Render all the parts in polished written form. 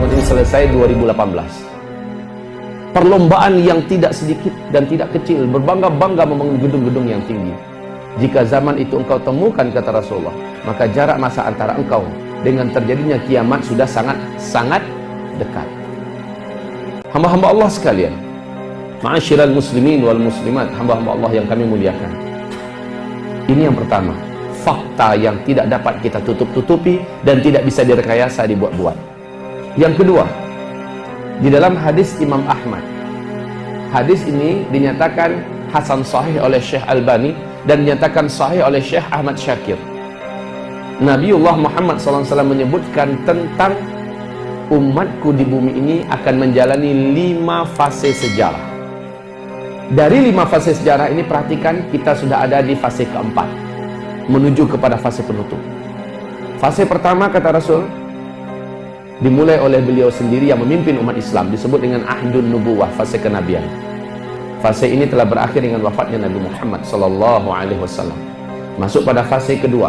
tahun ini selesai 2018. Perlombaan yang tidak sedikit dan tidak kecil, berbangga-bangga membangun gedung-gedung yang tinggi. Jika zaman itu engkau temukan, kata Rasulullah, maka jarak masa antara engkau dengan terjadinya kiamat sudah sangat dekat. Hamba-hamba Allah sekalian, ma'asyiral muslimin wal muslimat, hamba-hamba Allah yang kami muliakan. Ini yang pertama, fakta yang tidak dapat kita tutup-tutupi dan tidak bisa direkayasa, dibuat-buat. Yang kedua, di dalam hadis Imam Ahmad, hadis ini dinyatakan hasan sahih oleh Syekh Albani dan dinyatakan sahih oleh Syekh Ahmad Syakir. Nabiullah Muhammad SAW menyebutkan tentang umatku di bumi ini akan menjalani 5 fase sejarah. Dari 5 fase sejarah ini, perhatikan, kita sudah ada di fase keempat, menuju kepada fase penutup. Fase pertama, kata Rasul, dimulai oleh beliau sendiri yang memimpin umat Islam, disebut dengan Ahdun Nubuwah, fase kenabian. Fase ini telah berakhir dengan wafatnya Nabi Muhammad SAW. Masuk pada fase kedua,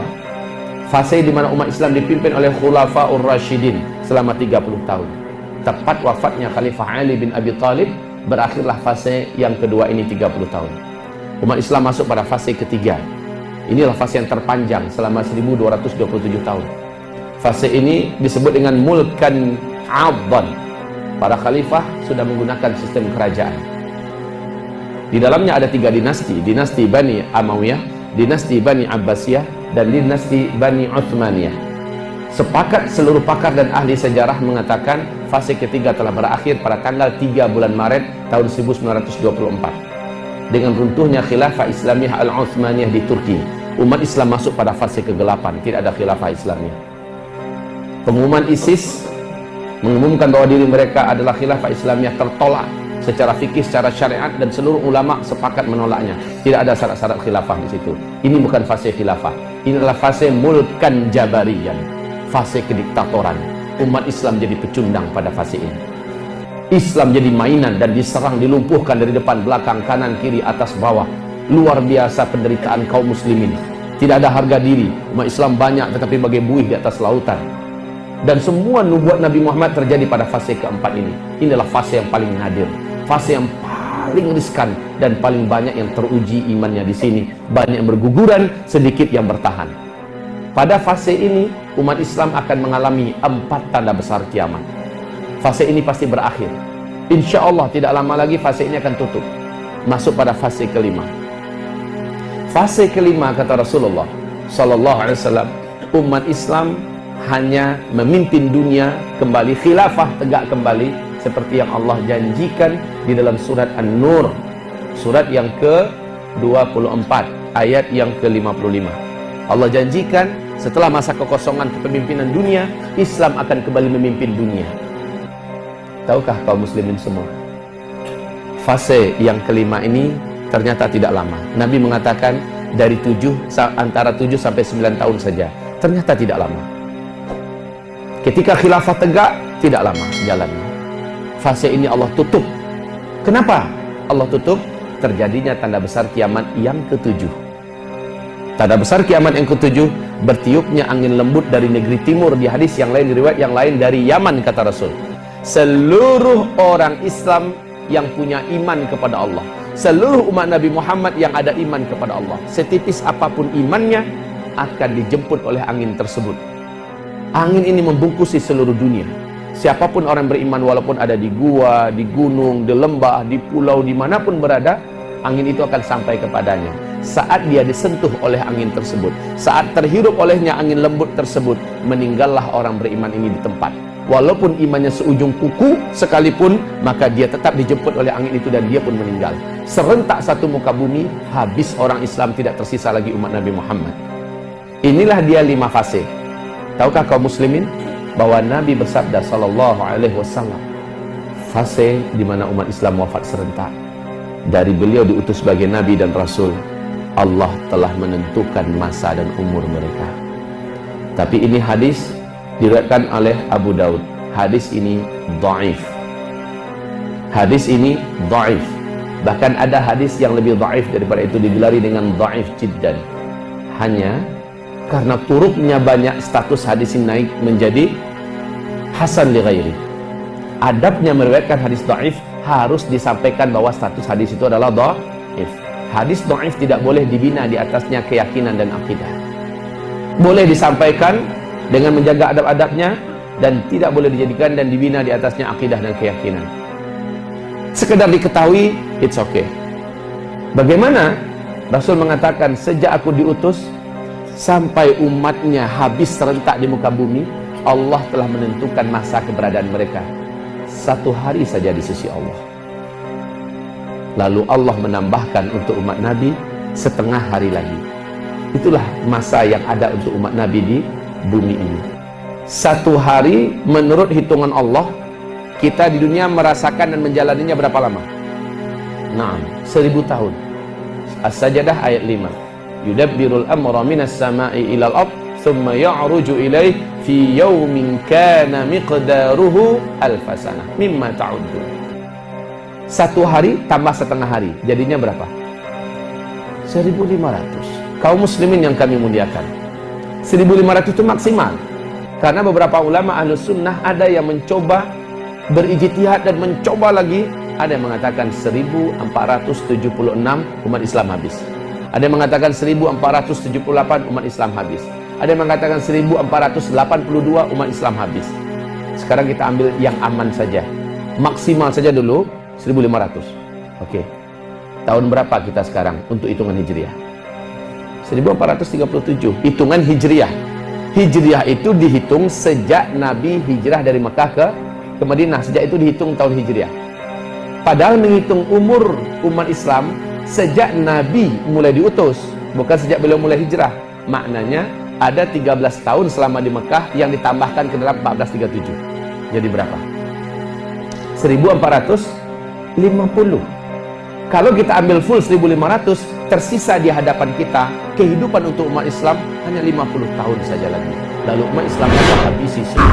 fase di mana umat Islam dipimpin oleh Khulafaur Rasyidin selama 30 tahun. Tepat wafatnya Khalifah Ali bin Abi Thalib, berakhirlah fase yang kedua ini 30 tahun. Umat Islam masuk pada fase ketiga. Inilah fase yang terpanjang selama 1227 tahun. Fase ini disebut dengan mulkan abdan. Para khalifah sudah menggunakan sistem kerajaan. Di dalamnya ada 3 dinasti, dinasti Bani Amawiyah, dinasti Bani Abbasiyah, dan dinasti Bani Uthmaniyah. Sepakat seluruh pakar dan ahli sejarah mengatakan fase ketiga telah berakhir pada tanggal 3 bulan Maret tahun 1924. Dengan runtuhnya khilafah Islamiyah Al-Uthmaniyah di Turki, umat Islam masuk pada fase ke-8, tidak ada khilafah Islamiyah. Pengumuman ISIS mengumumkan bahwa diri mereka adalah khilafah Islamiyah tertolak secara fikih, secara syariat, dan seluruh ulama sepakat menolaknya. Tidak ada syarat-syarat khilafah di situ. Ini bukan fase khilafah. Ini adalah fase mulkan jabariyan, fase kediktatoran. Umat Islam jadi pecundang pada fase ini. Islam jadi mainan dan diserang, dilumpuhkan dari depan, belakang, kanan, kiri, atas, bawah. Luar biasa penderitaan kaum muslimin. Tidak ada harga diri. Umat Islam banyak tetapi bagai buih di atas lautan. Dan semua nubuat Nabi Muhammad terjadi pada fase keempat ini. Inilah fase yang paling nadir, fase yang paling riskan, dan paling banyak yang teruji imannya di sini. Banyak yang berguguran, sedikit yang bertahan. Pada fase ini, umat Islam akan mengalami 4 tanda besar kiamat. Fase ini pasti berakhir. Insya Allah tidak lama lagi fase ini akan tutup. Masuk pada fase kelima. Fase kelima, kata Rasulullah SAW, umat Islam hanya memimpin dunia kembali, khilafah tegak kembali seperti yang Allah janjikan di dalam surat An-Nur, surat yang ke-24 ayat yang ke-55. Allah janjikan setelah masa kekosongan kepemimpinan dunia, Islam akan kembali memimpin dunia. Tahukah kaum muslimin semua, fase yang kelima ini ternyata tidak lama. Nabi mengatakan dari antara 7 sampai 9 tahun saja. Ternyata tidak lama. Ketika khilafah tegak, tidak lama jalannya. Fase ini Allah tutup. Kenapa Allah tutup? Terjadinya tanda besar kiamat yang ke-7. Tanda besar kiamat yang ke-7, bertiupnya angin lembut dari negeri timur. Di hadis yang lain, di riwayat yang lain, dari Yaman, kata Rasul. Seluruh orang Islam yang punya iman kepada Allah, seluruh umat Nabi Muhammad yang ada iman kepada Allah, setipis apapun imannya, akan dijemput oleh angin tersebut. Angin ini membungkusi seluruh dunia. Siapapun orang beriman, walaupun ada di gua, di gunung, di lembah, di pulau, dimanapun berada, angin itu akan sampai kepadanya. Saat dia disentuh oleh angin tersebut, saat terhirup olehnya angin lembut tersebut, meninggallah orang beriman ini di tempat. Walaupun imannya seujung kuku sekalipun, maka dia tetap dijemput oleh angin itu dan dia pun meninggal. Serentak satu muka bumi, habis orang Islam, tidak tersisa lagi umat Nabi Muhammad. Inilah dia 5 fase. Tahukah kaum muslimin bahwa Nabi bersabda sallallahu alaihi wasallam, fase di mana umat Islam wafat serentak. Dari beliau diutus sebagai nabi dan rasul, Allah telah menentukan masa dan umur mereka. Tapi ini hadis diriwayatkan oleh Abu Daud. Hadis ini dhaif. Hadis ini dhaif. Bahkan ada hadis yang lebih dhaif daripada itu, digelari dengan dhaif jiddan. Hanya karena turuknya banyak, status hadis ini naik menjadi hasan li ghairi. adabnya meriwayatkan hadis dhaif harus disampaikan bahwa status hadis itu adalah dhaif. Hadis dhaif tidak boleh dibina di atasnya keyakinan dan akidah. Boleh disampaikan dengan menjaga adab-adabnya dan tidak boleh dijadikan dan dibina di atasnya akidah dan keyakinan. Sekedar diketahui, it's okay. Bagaimana? Rasul mengatakan, sejak aku diutus sampai umatnya habis serentak di muka bumi, Allah telah menentukan masa keberadaan mereka 1 hari saja di sisi Allah. Lalu Allah menambahkan untuk umat Nabi 1/2 hari lagi. Itulah masa yang ada untuk umat Nabi di bumi ini. 1 hari menurut hitungan Allah, kita di dunia merasakan dan menjalaninya berapa lama? 1000 tahun. As-Sajdah ayat 5. Yudabbirul amra minas sama'i ilal ard thumma ya'ruju ilaih fi yawmin kana miqdaruhu alfasanah mimma ta'uddun. 1 hari tambah 1/2 hari, jadinya berapa? 1500. Kaum muslimin yang kami muliakan, 1500 itu maksimal. Karena beberapa ulama Ahlus Sunnah ada yang mencoba berijtihad dan mencoba lagi. Ada yang mengatakan 1476 umat Islam habis. Ada yang mengatakan 1478 umat Islam habis. Ada yang mengatakan 1482 umat Islam habis. Sekarang kita ambil yang aman saja. Maksimal saja dulu 1500. Oke. Tahun berapa kita sekarang untuk hitungan Hijriah? 1437. Hitungan Hijriah. Hijriah itu dihitung sejak Nabi hijrah dari Mekah ke Madinah. Sejak itu dihitung tahun Hijriah. Padahal menghitung umur umat Islam sejak Nabi mulai diutus, bukan sejak beliau mulai hijrah. Maknanya ada 13 tahun selama di Mekah yang ditambahkan ke dalam 1437. Jadi berapa? 1450. Kalau kita ambil full 1500, tersisa di hadapan kita kehidupan untuk umat Islam hanya 50 tahun saja lagi. Lalu umat Islam akan habisi semua.